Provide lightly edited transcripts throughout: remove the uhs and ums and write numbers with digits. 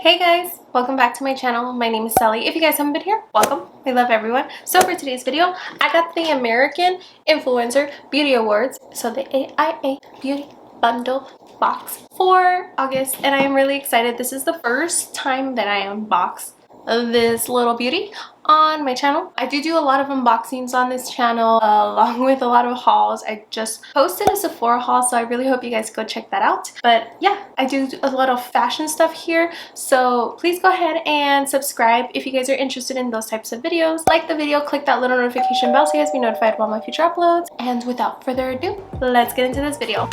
Hey guys, welcome back to my channel. My name is Sally. If you guys haven't been here, welcome. I love everyone. So for today's video, I got the American Influencer Beauty Awards, so the AIA Beauty Bundle box for August, and I am really excited. This is the first time that I unbox this little beauty on my channel. I do a lot of unboxings on this channel along with a lot of hauls. I just posted a Sephora haul, so I really hope you guys go check that out. But yeah, I do a lot of fashion stuff here, so please go ahead and subscribe if you guys are interested in those types of videos. Like the video, click that little notification bell so you guys be notified about my future uploads. And without further ado, let's get into this video.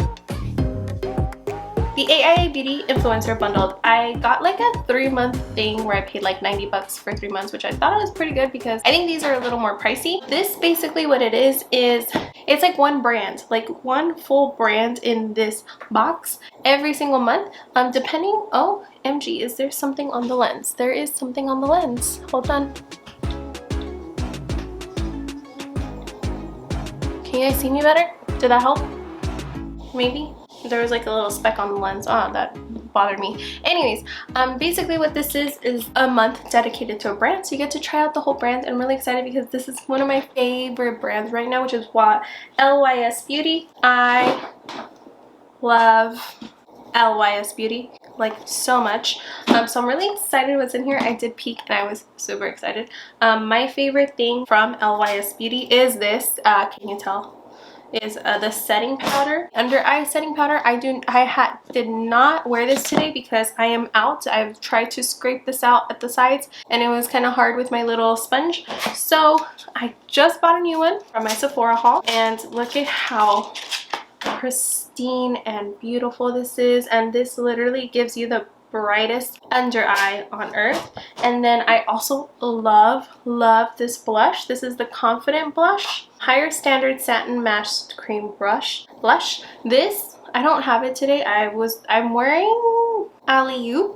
The AIA Beauty Influencer Bundle. I got like a 3-month thing where I paid like 90 bucks for 3 months, which I thought was pretty good because I think these are a little more pricey. This basically what it is it's like one brand, like one full brand in this box every single month. Depending, oh, MG, is there something on the lens? There is something on the lens. Hold on. Can you guys see me better? Did that help? Maybe? There was like a little speck on the lens. Oh, that bothered me. Anyways, basically what this is a month dedicated to a brand, so you get to try out the whole brand. I'm really excited because this is one of my favorite brands right now, which is what LYS Beauty. I love LYS Beauty like so much, so I'm really excited what's in here. I did peek and I was super excited. My favorite thing from LYS Beauty is this, can you tell? Is the setting powder, under eye setting powder. I did not wear this today because I am out. I've tried to scrape this out at the sides and it was kind of hard with my little sponge, so I just bought a new one from my Sephora haul, and look at how pristine and beautiful this is. And this literally gives you the brightest under eye on earth. And then I also love this blush. This is the Confident blush, Higher Standard Satin Matte Cream blush. This, I don't have it today. I'm wearing AIA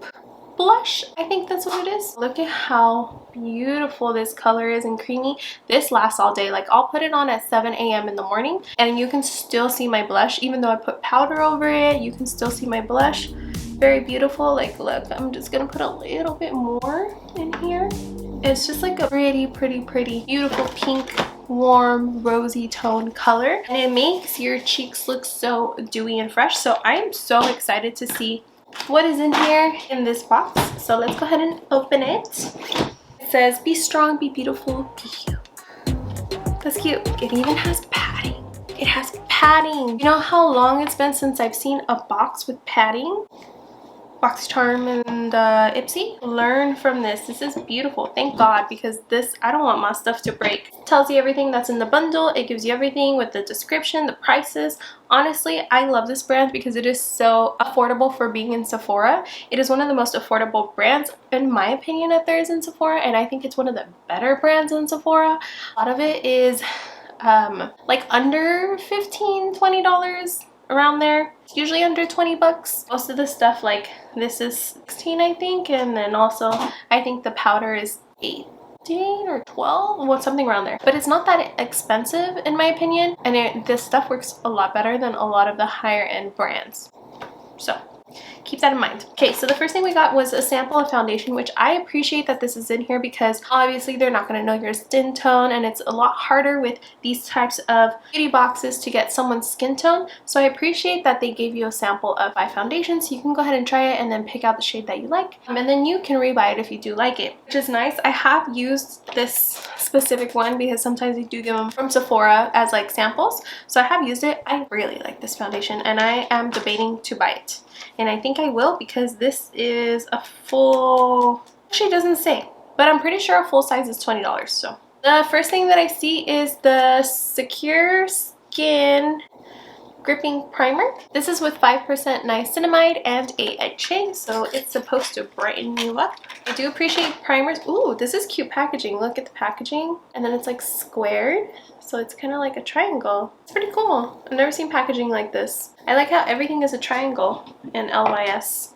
blush, I think that's what it is. Look at how beautiful this color is and creamy. This lasts all day. Like, I'll put it on at 7 a.m. in the morning and you can still see my blush. Even though I put powder over it, you can still see my blush. Very beautiful. Like, look, I'm just gonna put a little bit more in here. It's just like a pretty beautiful pink, warm, rosy tone color, and it makes your cheeks look so dewy and fresh. So I am so excited to see what is in here in this box. So let's go ahead and open it. It says, be strong, be beautiful, be you. That's cute. It even has padding. It has padding. You know how long it's been since I've seen a box with padding? BoxyCharm and Ipsy. Learn from this. This is beautiful. Thank God, because this, I don't want my stuff to break. It tells you everything that's in the bundle. It gives you everything with the description, the prices. Honestly, I love this brand because it is so affordable for being in Sephora. It is one of the most affordable brands, in my opinion, that there is in Sephora, and I think it's one of the better brands in Sephora. A lot of it is like under $15–20, around there. It's usually under 20 bucks. Most of the stuff, like this, is 16, I think, and then also I think the powder is 18 or 12, well, something around there. But it's not that expensive in my opinion, and this stuff works a lot better than a lot of the higher end brands. So keep that in mind. Okay, so the first thing we got was a sample of foundation, which I appreciate that this is in here because obviously they're not going to know your skin tone, and it's a lot harder with these types of beauty boxes to get someone's skin tone. So I appreciate that they gave you a sample of 5 foundations, so you can go ahead and try it and then pick out the shade that you like, and then you can rebuy it if you do like it, which is nice. I have used this specific one because sometimes they do give them from Sephora as like samples, so I have used it. I really like this foundation and I am debating to buy it. And I think I will because this is a full, actually it doesn't say, but I'm pretty sure a full size is $20. So the first thing that I see is the Secure Skin Gripping Primer. This is with 5% niacinamide and AHA, so it's supposed to brighten you up. I do appreciate primers. Ooh, this is cute packaging. Look at the packaging, and then it's like squared, so it's kind of like a triangle. It's pretty cool. I've never seen packaging like this. I like how everything is a triangle in LYS.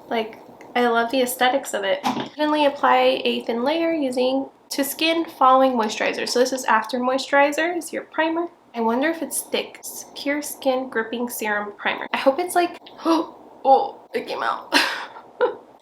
Like, I love the aesthetics of it. Evenly apply a thin layer using to skin following moisturizer. So this is after moisturizer is your primer. I wonder if it's thick. Secure Skin Gripping Serum Primer. I hope it's like, oh, it came out.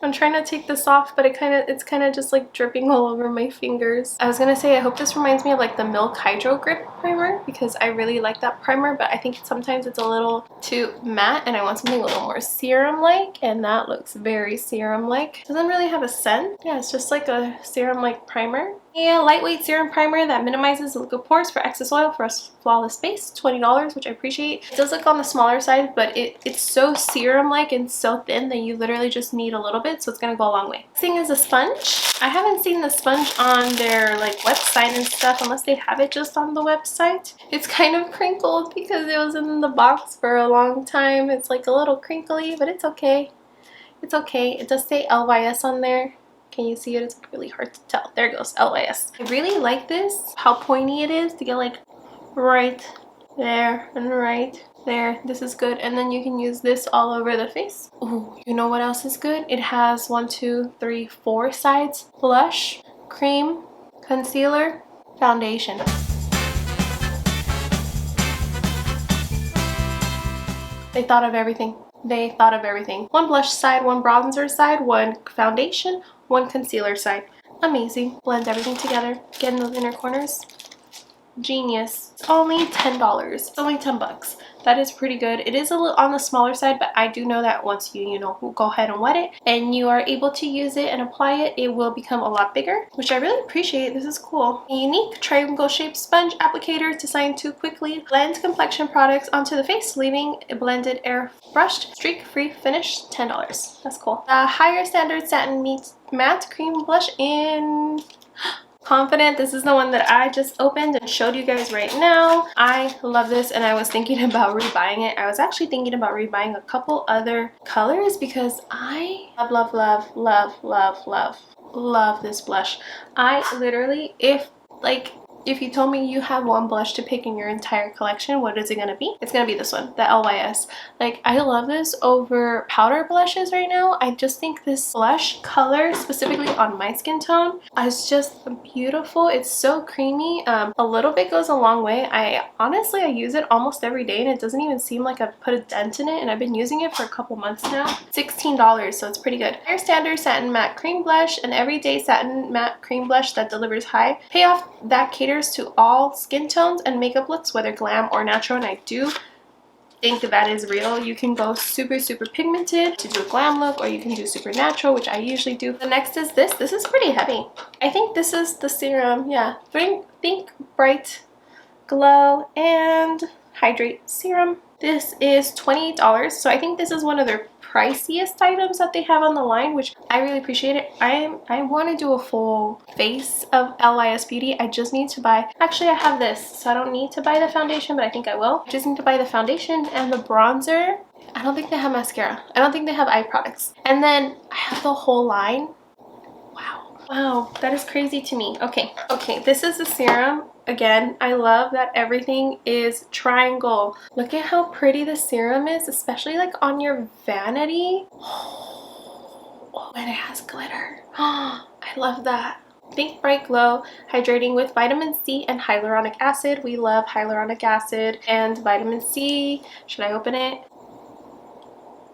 I'm trying to take this off, but it's kind of just like dripping all over my fingers. I was gonna say, I hope this reminds me of like the Milk Hydro Grip primer, because I really like that primer, but I think sometimes it's a little too matte and I want something a little more serum-like, and that looks very serum-like. Doesn't really have a scent. Yeah, it's just like a serum-like primer. Yeah, lightweight serum primer that minimizes liquid pores for excess oil for a flawless base. $20, which I appreciate. It does look on the smaller side, but it's so serum-like and so thin that you literally just need a little bit, so it's gonna go a long way. Next thing is a sponge. I haven't seen the sponge on their like website and stuff unless they have it just on the website. It's kind of crinkled because it was in the box for a long time. It's like a little crinkly, but it's okay. It's okay. It does say LYS on there. Can you see it? It's really hard to tell. There it goes, LYS. I really like this, how pointy it is to get like right there and right there. This is good. And then you can use this all over the face. Ooh, you know what else is good? It has 1, 2, 3, 4 sides. Blush, cream, concealer, foundation. They thought of everything. They thought of everything. One blush side, one bronzer side, one foundation, one concealer side. Amazing. Blend everything together. Get in those inner corners. Genius. It's only $10. It's only 10 bucks. That is pretty good. It is a little on the smaller side, but I do know that once you know, go ahead and wet it and you are able to use it and apply it, it will become a lot bigger, which I really appreciate. This is cool. A unique triangle shaped sponge applicator designed to quickly blend complexion products onto the face, leaving a blended airbrushed streak-free finish. $10. That's cool. The higher standard satin meets matte cream blush in Confident. This is the one that I just opened and showed you guys right now. I love this, and I was thinking about rebuying it. I was actually thinking about rebuying a couple other colors because I love, love, love, love, love, love this blush. I literally, if you told me you have one blush to pick in your entire collection, what is it going to be? It's going to be this one, the LYS. Like, I love this over powder blushes right now. I just think this blush color, specifically on my skin tone, is just beautiful. It's so creamy. A little bit goes a long way. I honestly use it almost every day, and it doesn't even seem like I've put a dent in it, and I've been using it for a couple months now. $16, so it's pretty good. Higher standard satin matte cream blush, an everyday satin matte cream blush that delivers high payoff that caters to all skin tones and makeup looks, whether glam or natural, and I do think that is real. You can go super pigmented to do a glam look, or you can do super natural, which I usually do. The next is this. This is pretty heavy. I think this is the serum. Yeah, Think Bright Glow and Hydrate Serum. This is $28, so I think this is one of their priciest items that they have on the line, which I really appreciate it. I want to do a full face of LYS Beauty. I just need to buy, actually I have this, so I don't need to buy the foundation, but I think I will. I just need to buy the foundation and the bronzer. I don't think they have mascara. I don't think they have eye products. And then I have the whole line. Wow, that is crazy to me. Okay, this is the serum. Again, I love that everything is triangle. Look at how pretty the serum is, especially like on your vanity. Oh, and it has glitter. Oh, I love that. Think Bright Glow, hydrating with vitamin C and hyaluronic acid. We love hyaluronic acid and vitamin C. Should I open it?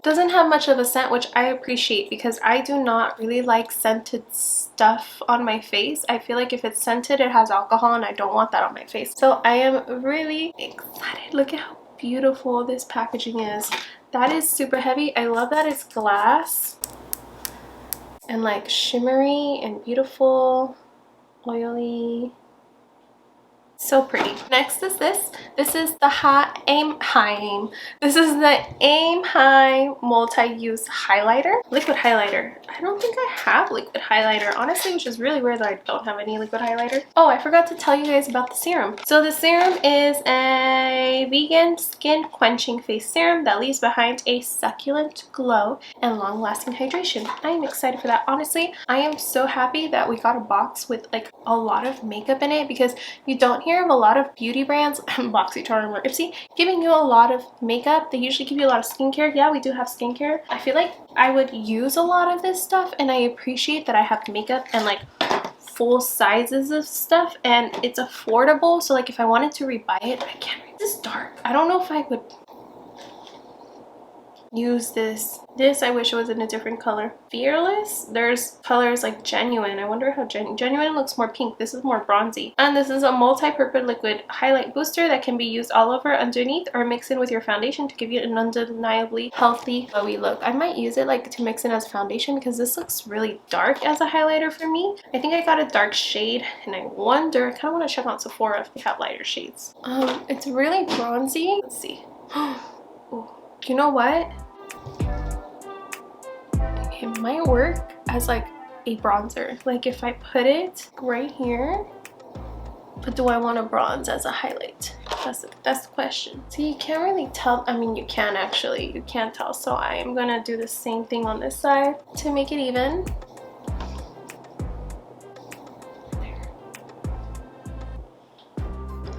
Doesn't have much of a scent, which I appreciate because I do not really like scented stuff on my face. I feel like if it's scented, it has alcohol, and I don't want that on my face. So I am really excited. Look at how beautiful this packaging is. That is super heavy. I love that it's glass and like shimmery and beautiful, oily. So pretty. Next is this. This is the This is the Aim High multi-use highlighter. Liquid highlighter. I don't think I have liquid highlighter, honestly, which is really weird that I don't have any liquid highlighter. Oh, I forgot to tell you guys about the serum. So the serum is a vegan skin quenching face serum that leaves behind a succulent glow and long-lasting hydration. I am excited for that. Honestly, I am so happy that we got a box with like a lot of makeup in it, because you don't hear of a lot of beauty brands, BoxyCharm or Ipsy, giving you a lot of makeup. They usually give you a lot of skincare. Yeah, we do have skincare. I feel like I would use a lot of this stuff, and I appreciate that I have makeup and like full sizes of stuff, and it's affordable. So like if I wanted to rebuy it, I can't. This is dark. I don't know if I would. use this. This I wish it was in a different color. Fearless. There's colors like Genuine. I wonder how Genuine looks more pink. This is more bronzy. And this is a multi-purpose liquid highlight booster that can be used all over, underneath, or mix in with your foundation to give you an undeniably healthy glowy look. I might use it like to mix in as foundation because this looks really dark as a highlighter for me. I think I got a dark shade and I wonder, I kind of want to check out Sephora if they have lighter shades. It's really bronzy. Let's see. Ooh. You know what? It might work as like a bronzer. Like if I put it right here, but do I want to bronze as a highlight? That's the question. See, you can't really tell. I mean, you can actually. You can't tell. So I am gonna do the same thing on this side to make it even.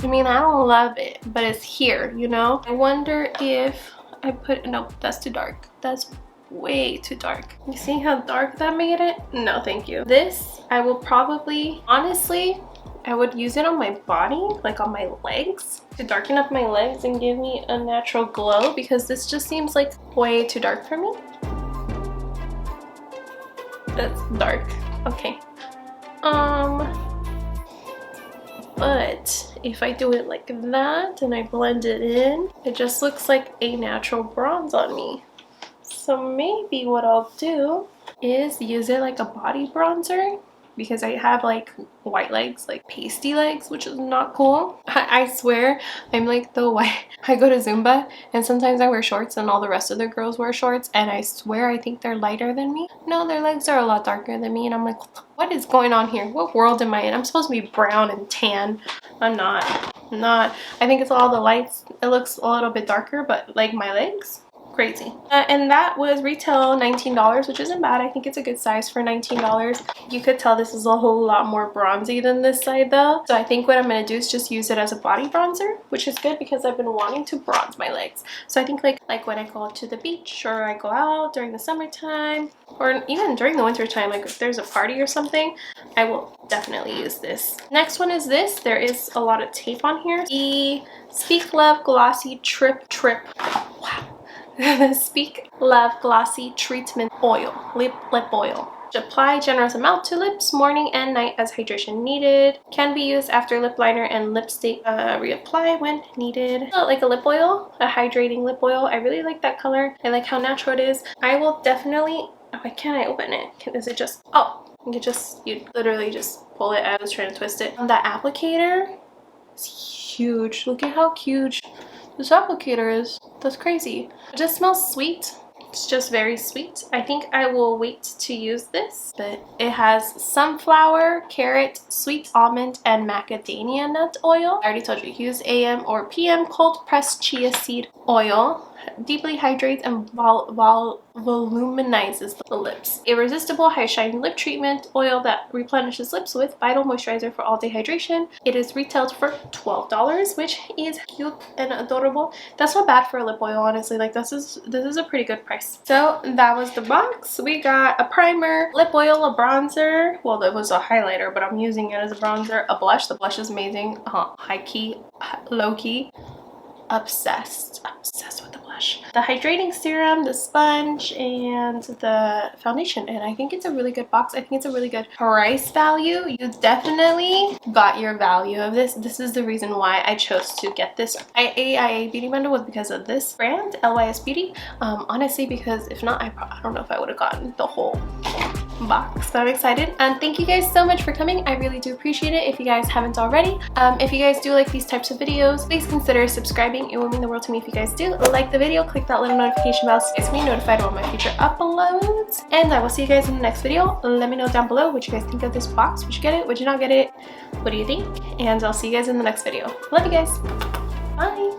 I mean, I don't love it, but it's here, you know? I wonder if I put, nope, that's too dark. That's way too dark. You see how dark that made it? No, thank you. This, I will probably, honestly, I would use it on my body, like on my legs, to darken up my legs and give me a natural glow, because this just seems like way too dark for me. That's dark. Okay. But if I do it like that and I blend it in, it just looks like a natural bronze on me. So maybe what I'll do is use it like a body bronzer, because I have like white legs, like pasty legs, which is not cool. I swear I'm like the white. I go to Zumba and sometimes I wear shorts and all the rest of the girls wear shorts, and I swear I think they're lighter than me. No, their legs are a lot darker than me, and I'm like, what is going on here? What world am I in? I'm supposed to be brown and tan. I'm not. I think it's all the lights. It looks a little bit darker, but like my legs, crazy. And that was retail $19, which isn't bad. I think it's a good size for $19. You could tell this is a whole lot more bronzy than this side though. So I think what I'm going to do is just use it as a body bronzer, which is good because I've been wanting to bronze my legs. So I think like when I go to the beach, or I go out during the summertime, or even during the winter time, like if there's a party or something, I will definitely use this. Next one is this. There is a lot of tape on here. The Speak Love Glossy Wow. The Speak Love Glossy Treatment Oil, lip oil. Apply generous amount to lips morning and night as hydration needed. Can be used after lip liner and lipstick. Reapply when needed. Like a lip oil, a hydrating lip oil. I really like that color. I like how natural it is. I will definitely. Why can't I open it? Is it just? Oh, you literally just pull it. I was trying to twist it. The applicator is huge. Look at how huge this applicator is. That's crazy. It just smells sweet. It's just very sweet. I think I will wait to use this, but it has sunflower, carrot, sweet almond, and macadamia nut oil. I already told you, use AM or PM cold pressed chia seed oil. Deeply hydrates and volumizes the lips. Irresistible high shine lip treatment oil that replenishes lips with vital moisturizer for all day hydration. It is retailed for $12, which is cute and adorable. That's not bad for a lip oil, honestly. Like this is a pretty good price. So that was the box. We got a primer, lip oil, a bronzer. Well, that was a highlighter, but I'm using it as a bronzer. A blush. The blush is amazing. High key, low key. Obsessed with the blush, the hydrating serum, the sponge, and the foundation. And I think it's a really good box. I think it's a really good price value. You definitely got your value of this. This is the reason why I chose to get this AIA beauty bundle, was because of this brand, LYS Beauty. Honestly, because if not, I don't know if I would have gotten the whole box. But I'm excited, and thank you guys so much for coming. I really do appreciate it. If you guys haven't already, if you guys do like these types of videos, please consider subscribing. It will mean the world to me if you guys do. Like the video, click that little notification bell so you guys can be notified about my future uploads, and I will see you guys in the next video. Let me know down below what you guys think of this box. Would you get it? Would you not get it? What do you think? And I'll see you guys in the next video. Love you guys. Bye.